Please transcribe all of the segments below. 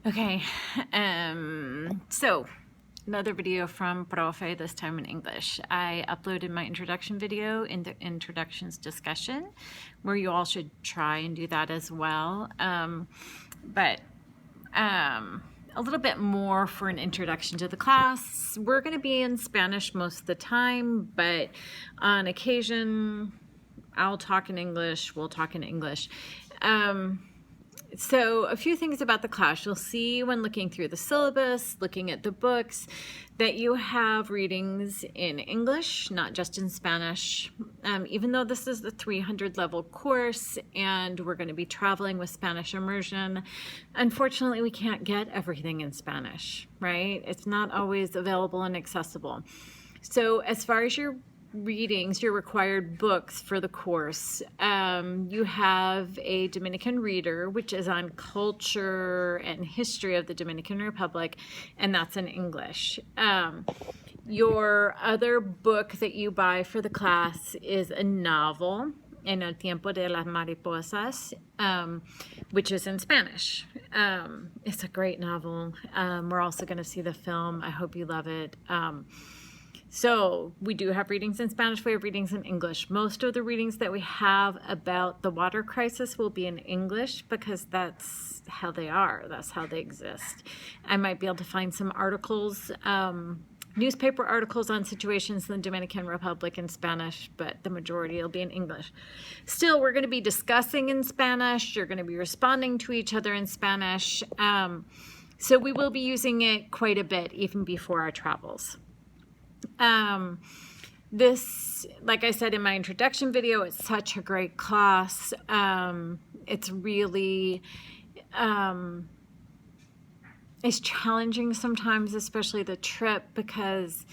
Okay, so another video from Profe, this time in English. I uploaded my introduction video in the introductions discussion, where you all should try and do that as well. But a little bit more for an introduction to the class. We're going to be in Spanish most of the time, but on occasion, I'll talk in English, we'll talk in English. So a few things about the class. You'll see when looking through the syllabus, looking at the books, that you have readings in English, not just in Spanish. Even though this is the 300 level course and we're going to be traveling with Spanish immersion, unfortunately we can't get everything in Spanish, right? It's not always available and accessible. So as far as your readings, your required books for the course, you have a Dominican reader, which is on culture and history of the Dominican Republic, and that's in English. Your other book that you buy for the class is a novel, En el tiempo de las mariposas, which is in Spanish. It's a great novel. We're also going to see the film. I hope you love it. So we do have readings in Spanish, we have readings in English. Most of the readings that we have about the water crisis will be in English because that's how they are, that's how they exist. I might be able to find some articles, newspaper articles on situations in the Dominican Republic in Spanish, but the majority will be in English. Still, we're going to be discussing in Spanish, you're going to be responding to each other in Spanish. So we will be using it quite a bit even before our travels. This, like I said in my introduction video, it's such a great class. It's really, it's challenging sometimes, especially the trip, because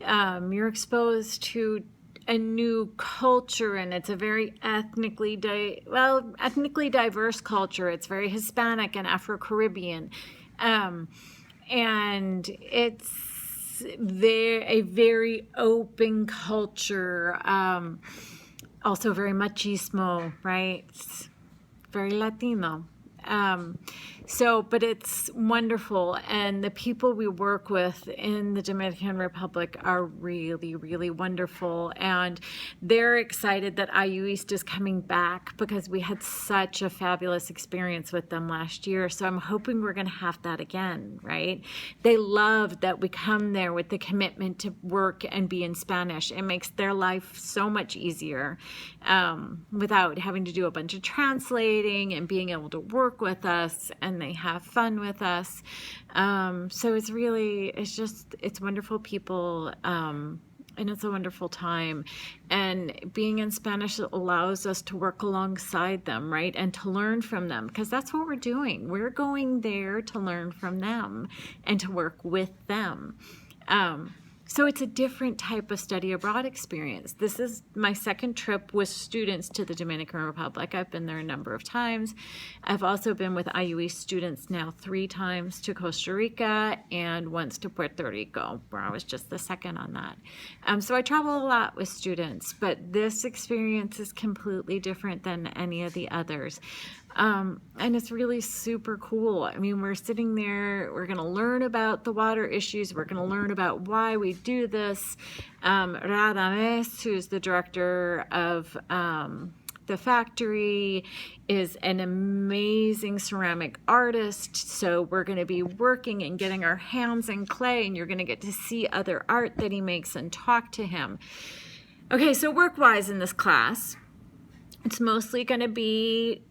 you're exposed to a new culture, and it's a very ethnically diverse culture. It's very Hispanic and Afro-Caribbean, and it's a very open culture, also very machismo, right? It's very Latino. But it's wonderful, and the people we work with in the Dominican Republic are really, really wonderful, and they're excited that IU East is coming back because we had such a fabulous experience with them last year, so I'm hoping we're going to have that again, right? They love that we come there with the commitment to work and be in Spanish. It makes their life so much easier without having to do a bunch of translating and being able to work with us, and they have fun with us. So it's wonderful people, and it's a wonderful time. And being in Spanish allows us to work alongside them, right? And to learn from them, because that's what we're doing. We're going there to learn from them and to work with them. So it's a different type of study abroad experience. This is my second trip with students to the Dominican Republic. I've been there a number of times. I've also been with IU East students now 3 times to Costa Rica and once to Puerto Rico, where I was just the second on that. So I travel a lot with students, but this experience is completely different than any of the others. And it's really super cool. I mean, we're sitting there, we're going to learn about the water issues, we're going to learn about why we do this. Radames, who's the director of the factory, is an amazing ceramic artist, so we're going to be working and getting our hands in clay, and you're going to get to see other art that he makes and talk to him. Okay, so work-wise in this class, it's mostly going to be,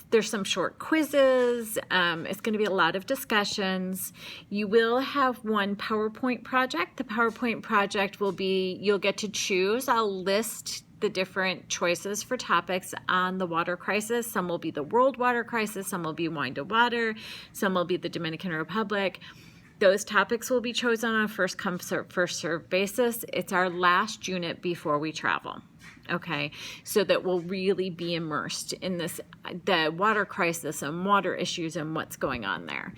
there's some short quizzes, it's going to be a lot of discussions. You will have one PowerPoint project. The PowerPoint project will be, you'll get to choose. I'll list the different choices for topics on the water crisis. Some will be the world water crisis, some will be wine to water, some will be the Dominican Republic. Those topics will be chosen on a first come, first served basis. It's our last unit before we travel. Okay, so that we'll really be immersed in this, the water crisis and water issues and what's going on there.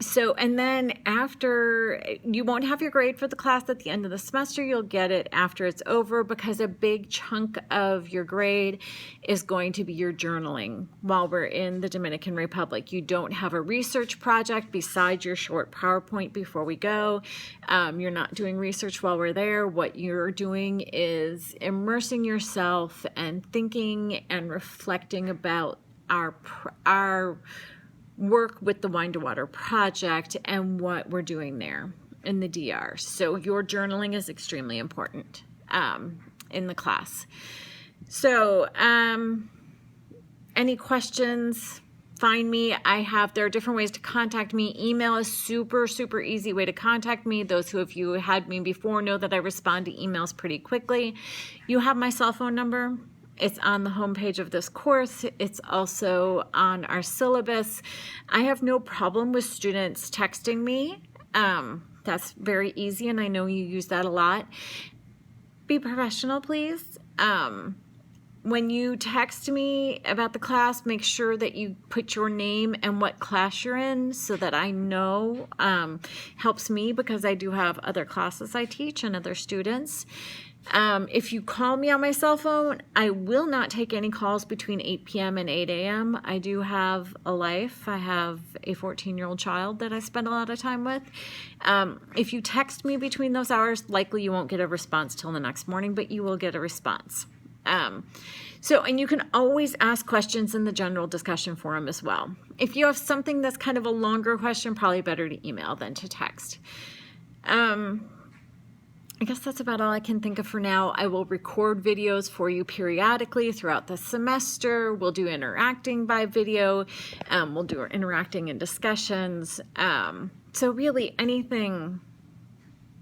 So, and then after, you won't have your grade for the class at the end of the semester, you'll get it after it's over, because a big chunk of your grade is going to be your journaling while we're in the Dominican Republic. You don't have a research project besides your short PowerPoint before we go. You're not doing research while we're there. What you're doing is immersing yourself and thinking and reflecting about our work with the Wine to Water project and what we're doing there in the DR. So your journaling is extremely important in the class. So any questions, find me. There are different ways to contact me. Email is super easy way to contact me. Those who have had me before know that I respond to emails pretty quickly. You have my cell phone number. It's on the homepage of this course. It's also on our syllabus. I have no problem with students texting me. That's very easy, and I know you use that a lot. Be professional, please. When you text me about the class, make sure that you put your name and what class you're in so that I know. Helps me because I do have other classes I teach and other students. If you call me on my cell phone, I will not take any calls between 8 p.m. and 8 a.m. I do have a life. I have a 14-year-old child that I spend a lot of time with. If you text me between those hours, likely you won't get a response till the next morning, but you will get a response. And you can always ask questions in the general discussion forum as well. If you have something that's kind of a longer question, probably better to email than to text. I guess that's about all I can think of for now. I will record videos for you periodically throughout the semester. We'll do interacting by video. We'll do interacting in discussions. So really anything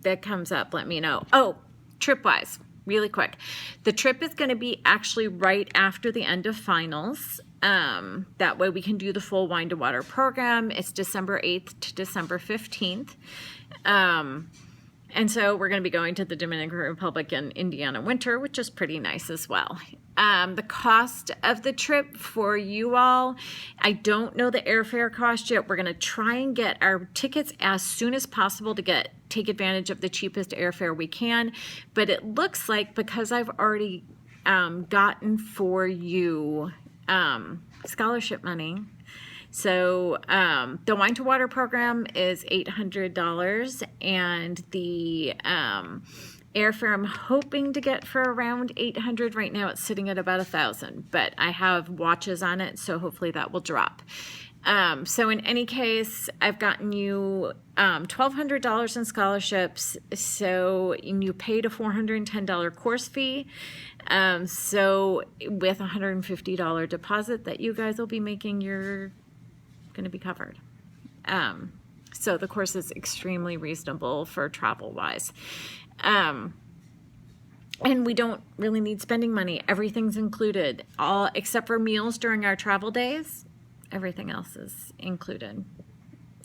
that comes up, let me know. Oh, trip-wise, really quick. The trip is going to be actually right after the end of finals. That way we can do the full Wine to Water program. It's December 8th to December 15th. And so we're going to be going to the Dominican Republic and Indiana winter, which is pretty nice as well. The cost of the trip for you all, I don't know the airfare cost yet. We're going to try and get our tickets as soon as possible to take advantage of the cheapest airfare we can. But it looks like, because I've already gotten for you scholarship money. So the Wine to Water program is $800, and the airfare I'm hoping to get for around $800. Right now it's sitting at about $1,000, but I have watches on it, so hopefully that will drop. So in any case, I've gotten you $1,200 in scholarships, so you paid a $410 course fee. So with a $150 deposit that you guys will be making, you're going to be covered. So the course is extremely reasonable for travel-wise. And we don't really need spending money. Everything's included, all except for meals during our travel days. Everything else is included,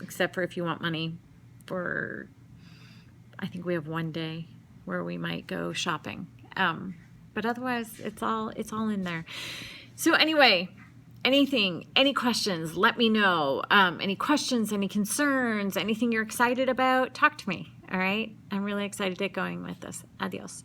except for if you want money for, I think we have one day where we might go shopping. But otherwise, it's all in there. So anyway, any questions, let me know. Any questions, any concerns, anything you're excited about, talk to me, all right? I'm really excited to get going with this. Adios.